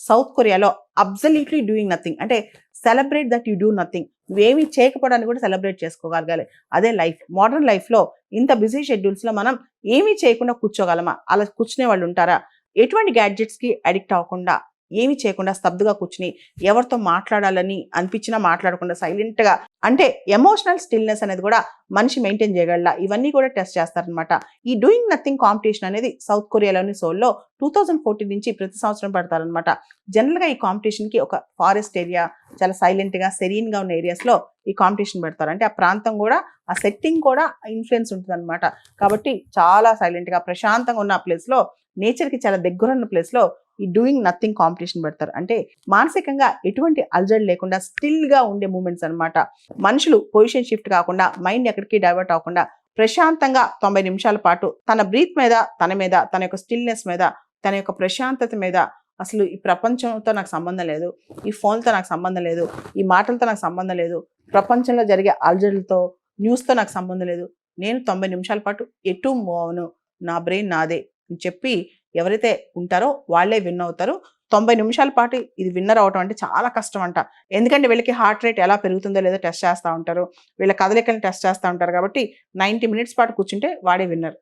South కొరియాలో absolutely doing nothing, అంటే celebrate that you do nothing. నువ్వేమీ చేయకపోవడానికి కూడా సెలబ్రేట్ చేసుకోగలగాలి. అదే లైఫ్. మోడర్న్ లైఫ్లో ఇంత బిజీ షెడ్యూల్స్లో మనం ఏమీ చేయకుండా కూర్చోగలమా? అలా కూర్చునే వాళ్ళు ఉంటారా? ఎటువంటి గ్యాడ్జెట్స్కి అడిక్ట్ అవ్వకుండా, ఏమి చేయకుండా స్తబ్దుగా కూర్చుని ఎవరితో మాట్లాడాలని అనిపించినా మాట్లాడకుండా సైలెంట్గా, అంటే ఎమోషనల్ స్టిల్నెస్ అనేది కూడా మనిషి మెయింటైన్ చేయగలరా? ఇవన్నీ కూడా టెస్ట్ చేస్తారనమాట. ఈ డూయింగ్ నథింగ్ కాంపిటీషన్ అనేది సౌత్ కొరియాలోని సోల్లో 2014 నుంచి ప్రతి సంవత్సరం పెడతారనమాట. జనరల్గా ఈ కాంపిటీషన్కి ఒక ఫారెస్ట్ ఏరియా, చాలా సైలెంట్గా సెరీన్గా ఉన్న ఏరియాస్లో ఈ కాంపిటీషన్ పెడతారు. అంటే ఆ ప్రాంతం కూడా, ఆ సెట్టింగ్ కూడా ఇన్ఫ్లుయెన్స్ ఉంటుంది అనమాట. కాబట్టి చాలా సైలెంట్గా ప్రశాంతంగా ఉన్న ప్లేస్లో, నేచర్కి చాలా దగ్గరున్న ప్లేస్లో ఈ డూయింగ్ నథింగ్ కాంపిటీషన్ పెడతారు. అంటే మానసికంగా ఎటువంటి అలజడి లేకుండా స్టిల్గా ఉండే మూమెంట్స్ అనమాట. మనుషులు పొజిషన్ షిఫ్ట్ కాకుండా, మైండ్ ఎక్కడికి డైవర్ట్ అవ్వకుండా ప్రశాంతంగా 90 నిమిషాల పాటు తన బ్రీత్ మీద, తన యొక్క స్టిల్నెస్ మీద, తన యొక్క ప్రశాంతత మీద, అసలు ఈ ప్రపంచంతో నాకు సంబంధం లేదు, ఈ ఫోన్తో నాకు సంబంధం లేదు, ఈ మాటలతో నాకు సంబంధం లేదు, ప్రపంచంలో జరిగే అలజడులతో, న్యూస్తో నాకు సంబంధం లేదు, నేను 90 నిమిషాల పాటు ఎటు మూవ్ అవను, నా బ్రెయిన్ నాదే అని చెప్పి ఎవరైతే ఉంటారో వాళ్ళే విన్ అవుతారు. 90 నిమిషాల పాటు ఇది విన్నర్ అవటం అంటే చాలా కష్టం అంట. ఎందుకంటే వీళ్ళకి హార్ట్ రేట్ ఎలా పెరుగుతుందో లేదో టెస్ట్ చేస్తూ ఉంటారు, వీళ్ళ కదలికలను టెస్ట్ చేస్తూ ఉంటారు. కాబట్టి 90 మినిట్స్ పాటు కూర్చుంటే వాడే విన్నర్.